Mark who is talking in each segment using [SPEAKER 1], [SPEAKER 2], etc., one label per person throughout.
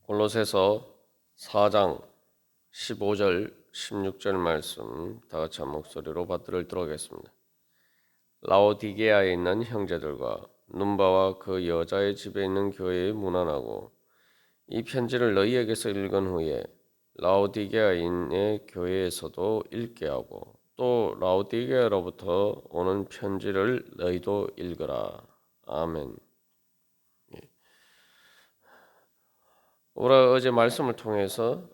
[SPEAKER 1] 골로새서 4장 15절 16절 말씀 다 같이 한 목소리로 받들도록 하겠습니다. 라오디게아에 있는 형제들과 눈바와 그 여자의 집에 있는 교회에 문안하고 이 편지를 너희에게서 읽은 후에 라오디게아인의 교회에서도 읽게 하고 또 라오디게아로부터 오는 편지를 너희도 읽으라. 아멘. 우리가 어제 말씀을 통해서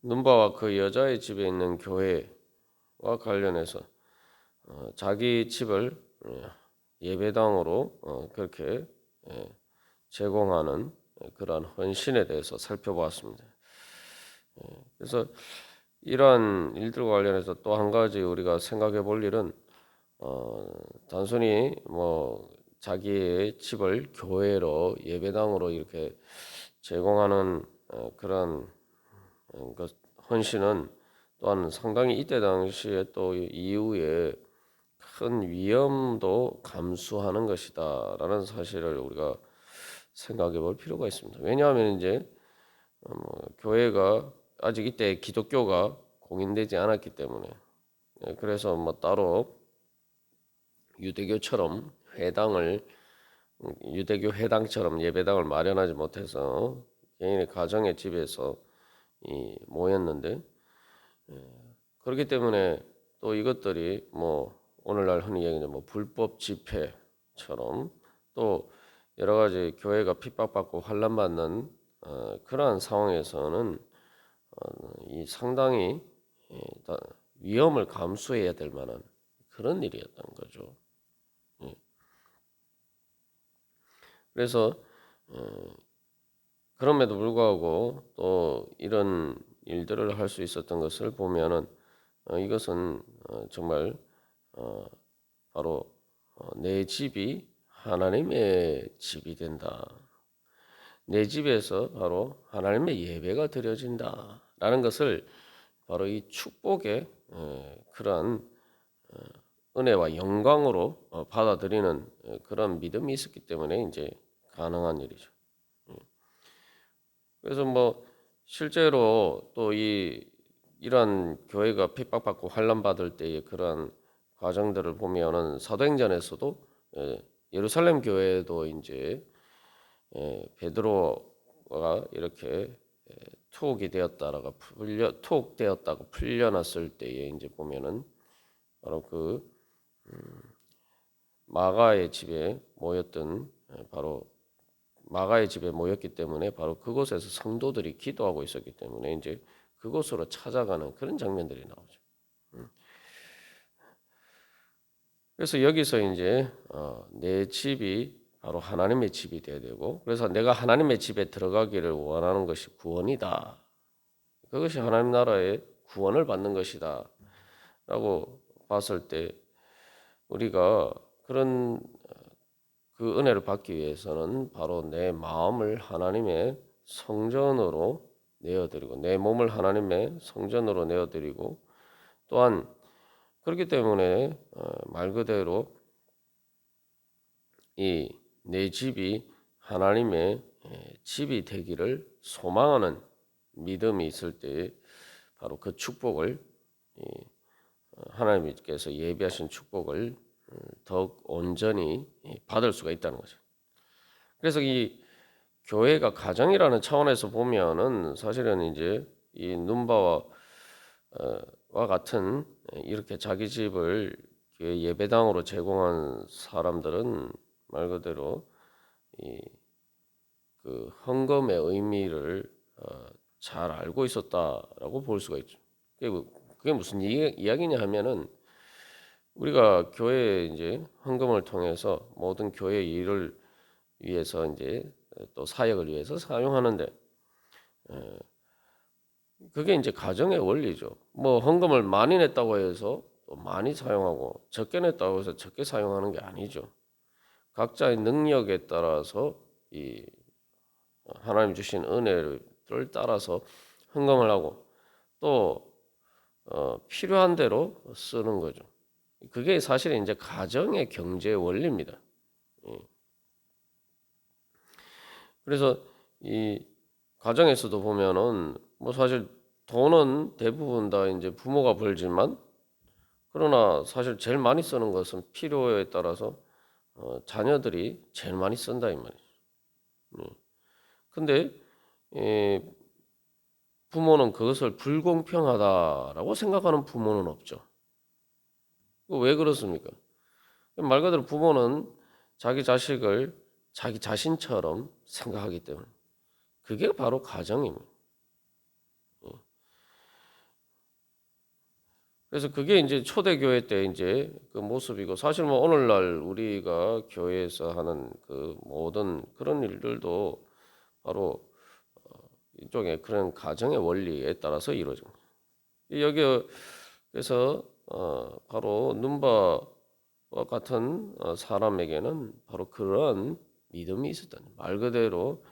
[SPEAKER 1] 눈바와 그 여자의 집에 있는 교회와 관련해서 자기 집을 예배당으로 그렇게 제공하는 그러한 헌신에 대해서 살펴보았습니다. 그래서 이러한 일들과 관련해서 또 한 가지 우리가 생각해 볼 일은 단순히 자기의 집을 교회로 예배당으로 이렇게 제공하는 그런 헌신은 또한 상당히 이때 당시에 또 이후에 큰 위험도 감수하는 것이다라는 사실을 우리가 생각해 볼 필요가 있습니다. 왜냐하면 이제 교회가 아직 이때 기독교가 공인되지 않았기 때문에 그래서 따로 유대교처럼 유대교 회당처럼 예배당을 마련하지 못해서 개인의 가정의 집에서 모였는데 그렇기 때문에 또 이것들이 오늘날 흔히 얘기하는 불법 집회처럼 또 여러 가지 교회가 핍박받고 환난받는 그러한 상황에서는 이 상당히 위험을 감수해야 될 만한 그런 일이었던 거죠. 그래서 그럼에도 불구하고 또 이런 일들을 할 수 있었던 것을 보면은 이것은 정말 바로 내 집이 하나님의 집이 된다. 내 집에서 바로 하나님의 예배가 드려진다라는 것을 바로 이 축복의 그러한 은혜와 영광으로 받아들이는 그런 믿음이 있었기 때문에 이제 가능한 일이죠. 그래서 실제로 또 이런 교회가 핍박받고 환난받을 때의 그런 과정들을 보면은 사도행전에서도 예루살렘 교회도 이제 베드로가 이렇게 투옥되었다고 풀려났을 때에 이제 보면은 바로 마가의 집에 모였던 바로 마가의 집에 모였기 때문에 바로 그곳에서 성도들이 기도하고 있었기 때문에 이제 그곳으로 찾아가는 그런 장면들이 나오죠. 그래서 여기서 이제 내 집이 바로 하나님의 집이 되어야 되고 그래서 내가 하나님의 집에 들어가기를 원하는 것이 구원이다. 그것이 하나님 나라의 구원을 받는 것이다. 라고 봤을 때 우리가 그런 그 은혜를 받기 위해서는 바로 내 마음을 하나님의 성전으로 내어드리고 내 몸을 하나님의 성전으로 내어드리고 또한 그렇기 때문에 말 그대로 이 내 집이 하나님의 집이 되기를 소망하는 믿음이 있을 때 바로 그 축복을 하나님께서 예비하신 축복을 더욱 온전히 받을 수가 있다는 거죠. 그래서 이 교회가 가정이라는 차원에서 보면은 사실은 이제 이 눈바와 같은 이렇게 자기 집을 예배당으로 제공한 사람들은 말 그대로 그 헌금의 의미를 잘 알고 있었다라고 볼 수가 있죠. 그게 무슨 이야기냐 하면은 우리가 교회에 이제 헌금을 통해서 모든 교회 일을 위해서 이제 또 사역을 위해서 사용하는데 그게 이제 가정의 원리죠. 헌금을 많이 냈다고 해서 많이 사용하고 적게 냈다고 해서 적게 사용하는 게 아니죠. 각자의 능력에 따라서 이 하나님 주신 은혜를 따라서 헌금을 하고 또 필요한 대로 쓰는 거죠. 그게 사실 이제 가정의 경제 원리입니다. 그래서 이 가정에서도 보면은 뭐 사실 돈은 대부분 다 이제 부모가 벌지만 그러나 사실 제일 많이 쓰는 것은 필요에 따라서 자녀들이 제일 많이 쓴다 이 말이죠. 근데 예, 부모는 그것을 불공평하다라고 생각하는 부모는 없죠. 왜 그렇습니까? 말 그대로 부모는 자기 자식을 자기 자신처럼 생각하기 때문에 그게 바로 가정입니다. 그래서 그게 이제 초대교회 때 이제 그 모습이고 사실 뭐 오늘날 우리가 교회에서 하는 그 모든 그런 일들도 바로 이쪽에 그런 가정의 원리에 따라서 이루어집니다. 여기 그래서 바로 눈바와 같은 사람에게는 바로 그런 믿음이 있었다. 말 그대로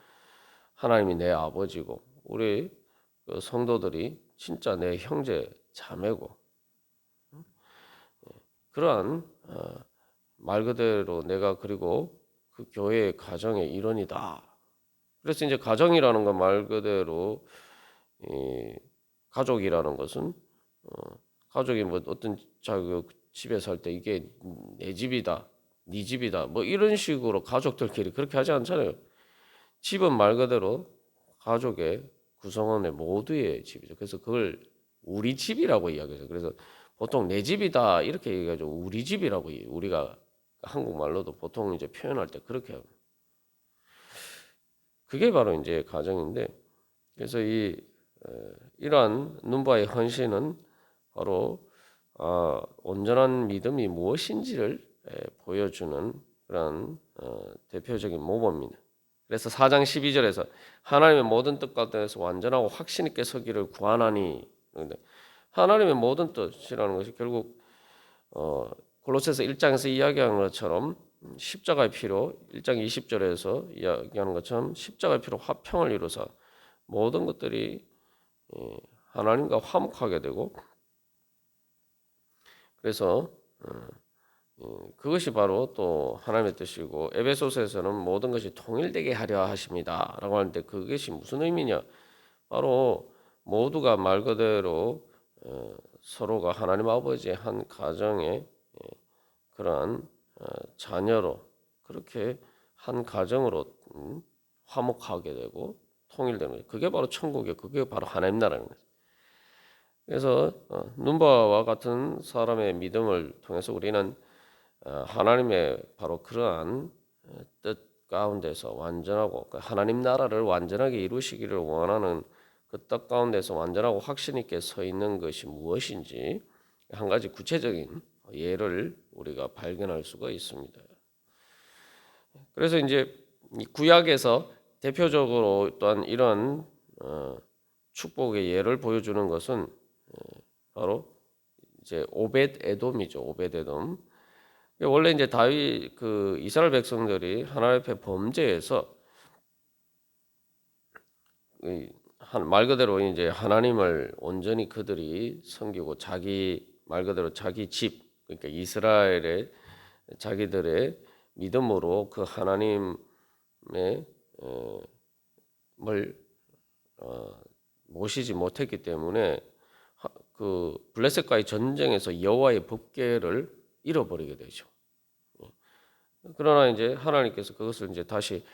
[SPEAKER 1] 하나님이 내 아버지고 우리 그 성도들이 진짜 내 형제 자매고 그러한 말 그대로 내가 그리고 그 교회의 가정의 일원이다. 그래서 이제 가정이라는 건 말 그대로 이 가족이라는 것은 가족이 뭐 어떤 자그 집에 살 때 이게 내 집이다, 네 집이다, 뭐 이런 식으로 가족들끼리 그렇게 하지 않잖아요. 집은 말 그대로 가족의 구성원의 모두의 집이죠. 그래서 그걸 우리 집이라고 이야기해요. 그래서 보통 내 집이다 이렇게 얘기하죠. 우리 집이라고 우리가 한국말로도 보통 이제 표현할 때 그렇게 합니다. 그게 바로 이제 가정인데 그래서 이러한 눈바의 헌신은 바로 온전한 믿음이 무엇인지를 보여주는 그런 대표적인 모범입니다. 그래서 4장 12절에서 하나님의 모든 뜻 가운데서 완전하고 확신 있게 서기를 구하나니 하나님의 모든 뜻이라는 것이 결국 골로새서 1장에서 이야기한 것처럼 십자가의 피로 1장 20절에서 이야기하는 것처럼 십자가의 피로 화평을 이루사 모든 것들이 하나님과 화목하게 되고 그래서 그것이 바로 또 하나님의 뜻이고 에베소서에서는 모든 것이 통일되게 하려 하십니다라고 하는데 그것이 무슨 의미냐? 바로 모두가 말 그대로 서로가 하나님 아버지의 한 가정의 그러한 자녀로 그렇게 한 가정으로 화목하게 되고 통일되는 거예요. 그게 바로 천국이에요. 그게 바로 하나님 나라는 거죠. 그래서 눈바와 같은 사람의 믿음을 통해서 우리는 하나님의 바로 그러한 뜻 가운데서 완전하고 하나님 나라를 완전하게 이루시기를 원하는 그 뜻 가운데서 완전하고 확신 있게 서 있는 것이 무엇인지 한 가지 구체적인 예를 우리가 발견할 수가 있습니다. 그래서 이제 구약에서 대표적으로 또한 이런 축복의 예를 보여주는 것은 바로 이제 오벳 에돔이죠. 오벳 에돔. 원래 이제 다윗 그 이스라엘 백성들이 하나님 앞에 범죄해서 말 그대로 이제 하나님을 온전히 그들이 섬기고 자기 말 그대로 자기 집 그러니까 이스라엘의 자기들의 믿음으로 그 하나님의 을 모시지 못했기 때문에 그 블레셋과의 전쟁에서 여호와의 법궤를 잃어버리게 되죠. 그러나 이제 하나님께서 그것을 이제 다시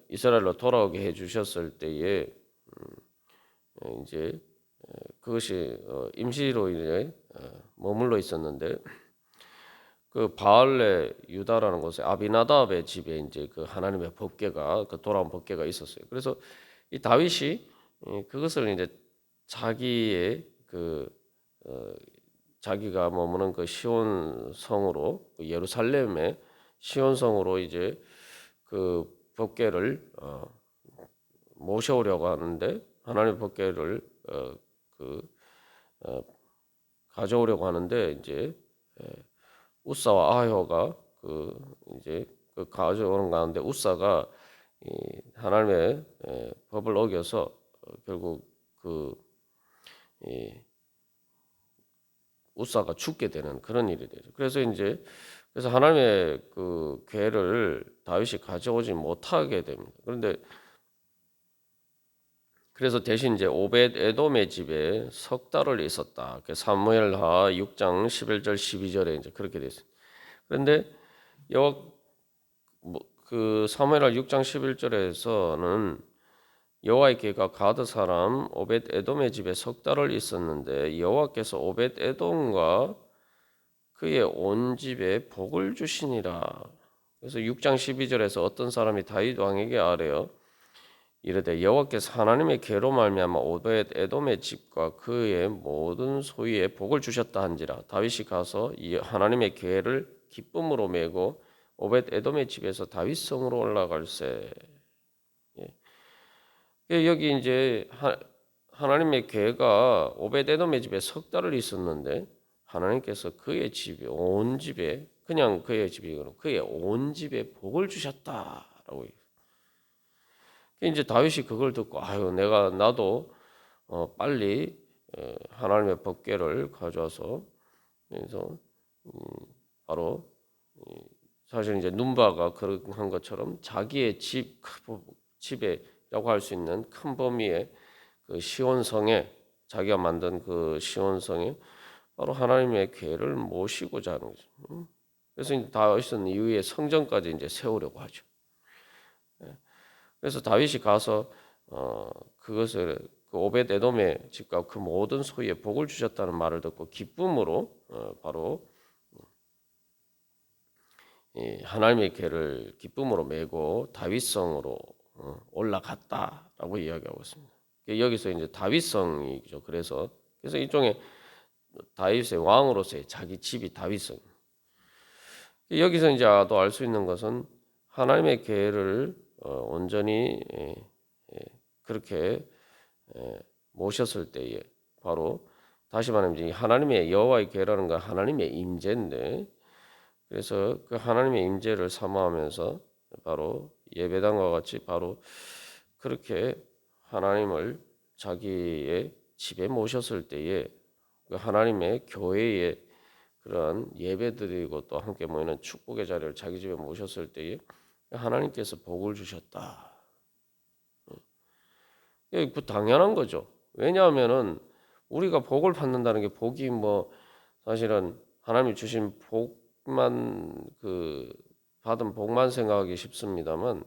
[SPEAKER 1] 이스라엘로 돌아오게 해 주셨을 때에 이제 그것이 임시로 이제 머물러 있었는데 그 바알레 유다라는 곳에 아비나답의 집에 이제 그 하나님의 법궤가 그 돌아온 법궤가 있었어요. 그래서 이 다윗이 그것을 이제 자기의 그 자기가 머무는 그 시온 성으로 그 예루살렘의 시온 성으로 이제 그 법궤를 모셔오려고 하는데 하나님의 법궤를 가져오려고 하는데 이제 우사와 아효가 그 이제 그 가져오는 가운데 우사가 하나님의 법을 어겨서 결국 그 우사가 죽게 되는 그런 일이 되죠. 그래서 하나님의 그 궤를 다윗이 가져오지 못하게 됩니다. 그런데 그래서 대신 이제 오벳 에돔의 집에 석 달을 있었다. 사무엘하 6장 11절 12절에 이제 그렇게 돼 있어요. 그런데 그 사무엘하 6장 11절에서는 여호와의 개가 가드 사람 오벳 에돔의 집에 석 달을 있었는데 여호와께서 오벳 에돔과 그의 온 집에 복을 주시니라. 그래서 6장 12절에서 어떤 사람이 다윗 왕에게 아뢰어 이르되 여호와께서 하나님의 계로 말미암아 오벳 에돔의 집과 그의 모든 소유에 복을 주셨다 한지라. 다윗이 가서 이 하나님의 계를 기쁨으로 메고 오벳 에돔의 집에서 다윗 성으로 올라갈세. 여기 이제 하나님의 계가 오벳 에돔의 집에 석 달을 있었는데 하나님께서 그의 집에 온 집에 그냥 그의 집이 그의 온 집에 복을 주셨다라고. 이제 다윗이 그걸 듣고 아유 나도 빨리 하나님의 법궤를 가져와서 그래서 바로 사실 이제 눈바가 그런 것처럼 자기의 집에라고 할 수 있는 큰 범위의 그 시온성에 자기가 만든 그 시온성에 바로 하나님의 궤를 모시고자 하는 거죠. 그래서 이제 다윗은 이후에 성전까지 이제 세우려고 하죠. 그래서 다윗이 가서 그것을 그 오벳 에돔의 집과 그 모든 소유에 복을 주셨다는 말을 듣고 기쁨으로 바로 하나님의 궤를 기쁨으로 메고 다윗성으로 올라갔다라고 이야기하고 있습니다. 여기서 이제 다윗성이죠. 그래서 일종의 다윗의 왕으로서의 자기 집이 다윗성. 여기서 이제 또 알 수 있는 것은 하나님의 궤를 온전히 그렇게 모셨을 때에 바로 다시 말하면 하나님의 여호와의 궤라는 건 하나님의 임재인데 그래서 그 하나님의 임재를 사모하면서 바로 예배당과 같이 바로 그렇게 하나님을 자기의 집에 모셨을 때에 그 하나님의 교회에 그런 예배드리고 또 함께 모이는 축복의 자리를 자기 집에 모셨을 때에 하나님께서 복을 주셨다. 그 당연한 거죠. 왜냐하면은 우리가 복을 받는다는 게 복이 뭐 사실은 하나님이 주신 복만 받은 복만 생각하기 쉽습니다만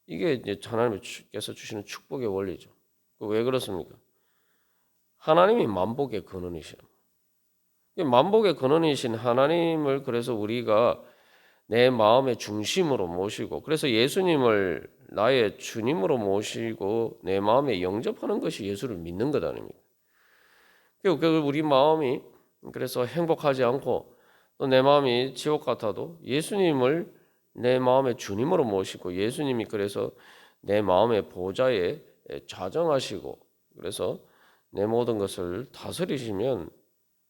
[SPEAKER 1] 이게 이제 하나님께서 주시는 축복의 원리죠. 왜 그렇습니까? 하나님이 만복의 근원이시라. 만복의 근원이신 하나님을 그래서 우리가 내 마음의 중심으로 모시고 그래서 예수님을 나의 주님으로 모시고 내 마음에 영접하는 것이 예수를 믿는 것 아닙니까? 그리고 우리 마음이 그래서 행복하지 않고 또 내 마음이 지옥 같아도 예수님을 내 마음의 주님으로 모시고 예수님이 그래서 내 마음의 보좌에 좌정하시고 그래서 내 모든 것을 다스리시면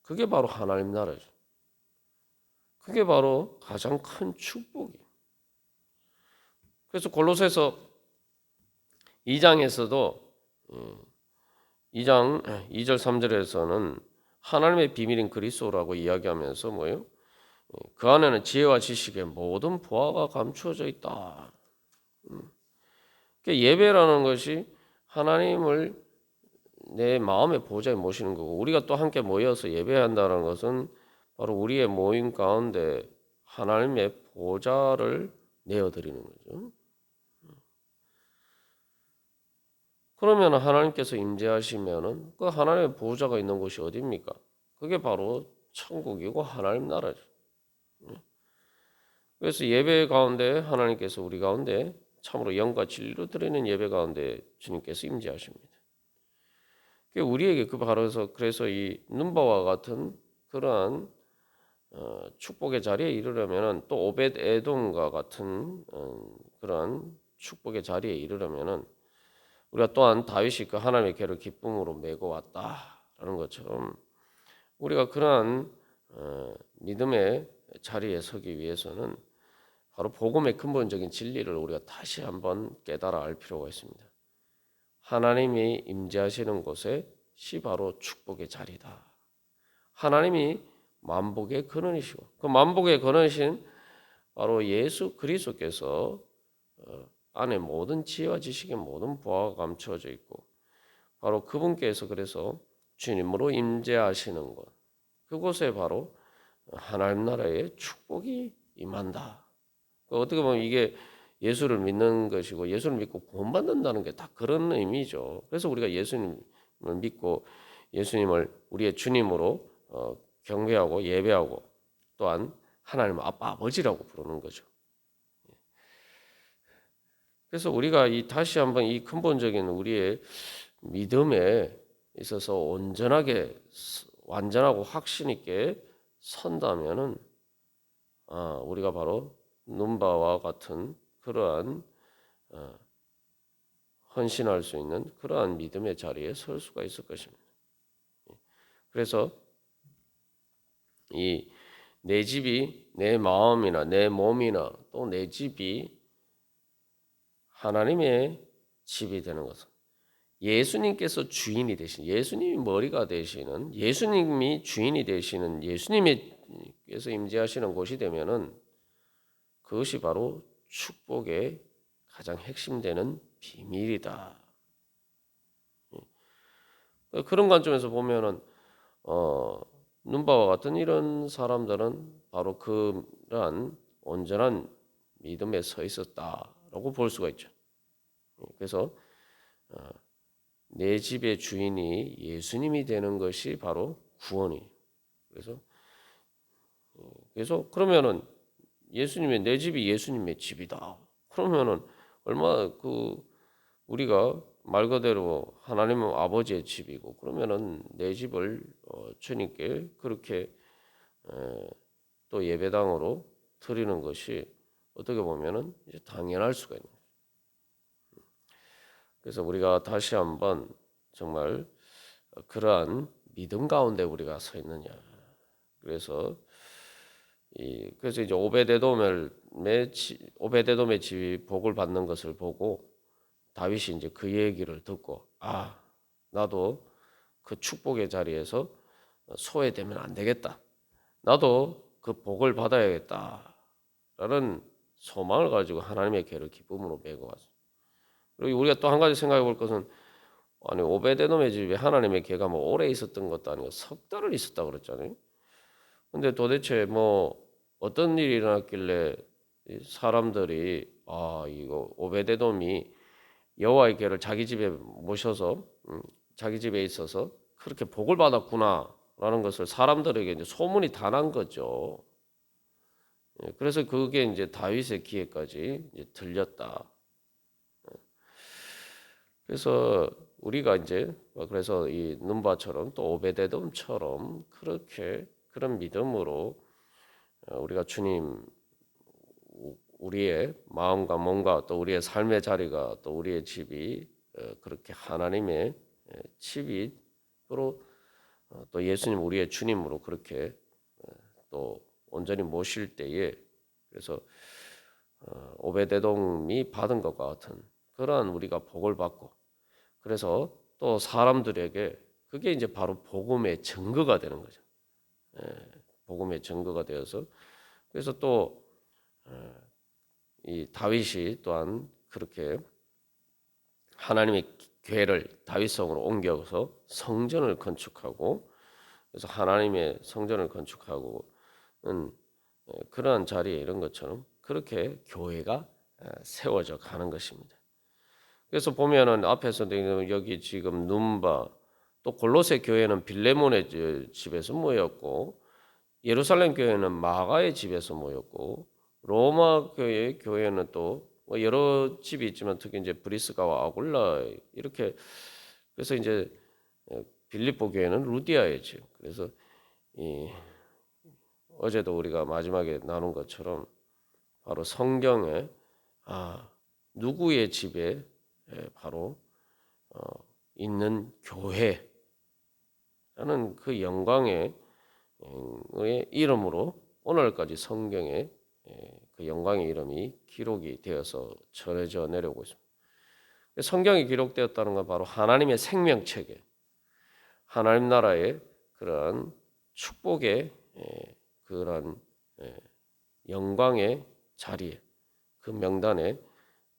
[SPEAKER 1] 그게 바로 하나님 나라죠. 그게 바로 가장 큰 축복이에요. 그래서 골로새서 2장에서도 2장 2절 3절에서는 하나님의 비밀인 그리스도라고 이야기하면서 뭐예요? 그 안에는 지혜와 지식의 모든 보화가 감추어져 있다. 예배라는 것이 하나님을 내 마음의 보좌에 모시는 거고 우리가 또 함께 모여서 예배한다는 것은 바로 우리의 모임 가운데 하나님의 보좌를 내어드리는 거죠. 그러면 하나님께서 임재하시면은 그 하나님의 보좌가 있는 곳이 어디입니까? 그게 바로 천국이고 하나님 나라죠. 그래서 예배 가운데 하나님께서 우리 가운데 참으로 영과 진리로 드리는 예배 가운데 주님께서 임재하십니다. 우리에게 그래서 이 눈바와 같은 그러한 축복의 자리에 이르려면은 또 오벳 에돔과 같은 그런 축복의 자리에 이르려면은 우리가 또한 다윗이 그 하나님의 궤를 기쁨으로 메고 왔다라는 것처럼 우리가 그러한 믿음의 자리에 서기 위해서는 바로 복음의 근본적인 진리를 우리가 다시 한번 깨달아 알 필요가 있습니다. 하나님이 임재하시는 곳이 바로 축복의 자리다. 하나님이 만복의 근원이시고 그 만복의 근원이신 바로 예수 그리스도께서 안에 모든 지혜와 지식의 모든 보화가 감추어져 있고 바로 그분께서 그래서 주님으로 임재하시는 곳, 그곳에 바로 하나님 나라의 축복이 임한다. 어떻게 보면 이게 예수를 믿는 것이고 예수를 믿고 구원받는다는 게 다 그런 의미죠. 그래서 우리가 예수님을 믿고 예수님을 우리의 주님으로 경배하고 예배하고 또한 하나님 아빠 아버지라고 부르는 거죠. 그래서 우리가 다시 한번 이 근본적인 우리의 믿음에 있어서 온전하게 완전하고 확신 있게 선다면은 우리가 바로 눈바와 같은 그러한 헌신할 수 있는 그러한 믿음의 자리에 설 수가 있을 것입니다. 그래서 이 내 집이 내 마음이나 내 몸이나 또 내 집이 하나님의 집이 되는 것은 예수님께서 주인이 되신, 예수님이 머리가 되시는, 예수님이 주인이 되시는, 예수님께서 임재하시는 곳이 되면은 그것이 바로 축복의 가장 핵심되는 비밀이다. 그런 관점에서 보면은 눈바와 같은 이런 사람들은 바로 그러한 온전한 믿음에 서 있었다라고 볼 수가 있죠. 그래서 내 집의 주인이 예수님이 되는 것이 바로 구원이. 그래서 그러면은 예수님의 내 집이 예수님의 집이다. 그러면은 얼마나 우리가 말 그대로 하나님은 아버지의 집이고 그러면은 내 집을 주님께 그렇게 또 예배당으로 드리는 것이 어떻게 보면은 이제 당연할 수가 있는 거예요. 그래서 우리가 다시 한번 정말 그러한 믿음 가운데 우리가 서 있느냐. 그래서 이제 오베데돔의 집이 복을 받는 것을 보고 다윗이 이제 그 얘기를 듣고 나도 그 축복의 자리에서 소외되면 안 되겠다. 나도 그 복을 받아야겠다라는 소망을 가지고 하나님의 궤를 기쁨으로 메고 왔어요. 그리고 우리가 또 한 가지 생각해 볼 것은 아니 오베데돔의 집에 하나님의 궤가 뭐 오래 있었던 것도 아니고 석 달을 있었다 그랬잖아요. 근데 도대체 뭐 어떤 일이 일어났길래 사람들이 이거 오베데돔이 여호와의 궤를 자기 집에 모셔서 자기 집에 있어서 그렇게 복을 받았구나라는 것을 사람들에게 이제 소문이 다 난 거죠. 그래서 그게 이제 다윗의 귀에까지 이제 들렸다. 그래서 우리가 이제 그래서 이 눈바처럼 또 오베데돔처럼 그렇게 그런 믿음으로 우리가 주님 우리의 마음과 몸과 또 우리의 삶의 자리가 또 우리의 집이 그렇게 하나님의 집이로 또 예수님 우리의 주님으로 그렇게 또 온전히 모실 때에 그래서 오베데돔이 받은 것과 같은 그러한 우리가 복을 받고 그래서 또 사람들에게 그게 이제 바로 복음의 증거가 되는 거죠. 복음의 증거가 되어서 그래서 또 이 다윗이 또한 그렇게 하나님의 궤를 다윗성으로 옮겨서 성전을 건축하고 그래서 하나님의 성전을 건축하고는 그러한 자리에 이런 것처럼 그렇게 교회가 세워져 가는 것입니다. 그래서 보면은 앞에서 여기 지금 눈바 또 골로새 교회는 빌레몬의 집에서 모였고 예루살렘 교회는 마가의 집에서 모였고 로마 교회는 또 여러 집이 있지만 특히 이제 브리스가와 아굴라 이렇게 그래서 이제 빌립보 교회는 루디아의 집. 그래서 어제도 우리가 마지막에 나눈 것처럼 바로 성경에 누구의 집에 바로 있는 교회라는 그 영광의 이름으로 오늘까지 성경에 그 영광의 이름이 기록이 되어서 전해져 내려오고 있습니다. 성경이 기록되었다는 건 바로 하나님의 생명체계, 하나님 나라의 그런 축복의 그런 영광의 자리에 그 명단에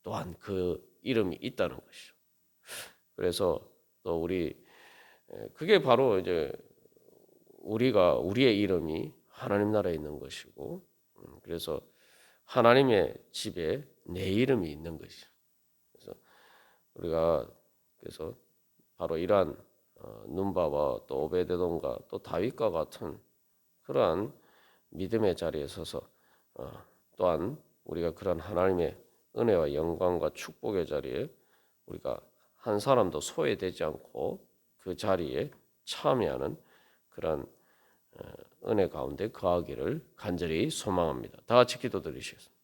[SPEAKER 1] 또한 그 이름이 있다는 것이죠. 그래서 또 그게 바로 이제 우리의 이름이 하나님 나라에 있는 것이고, 그래서 하나님의 집에 내 이름이 있는 것이죠. 그래서 우리가 그래서 바로 이러한 눈바와 또 오베데돔과 또 다윗과 같은 그러한 믿음의 자리에 서서 또한 우리가 그런 하나님의 은혜와 영광과 축복의 자리에 우리가 한 사람도 소외되지 않고 그 자리에 참여하는 그런 은혜 가운데 거하기를 간절히 소망합니다. 다 같이 기도드리시겠습니다.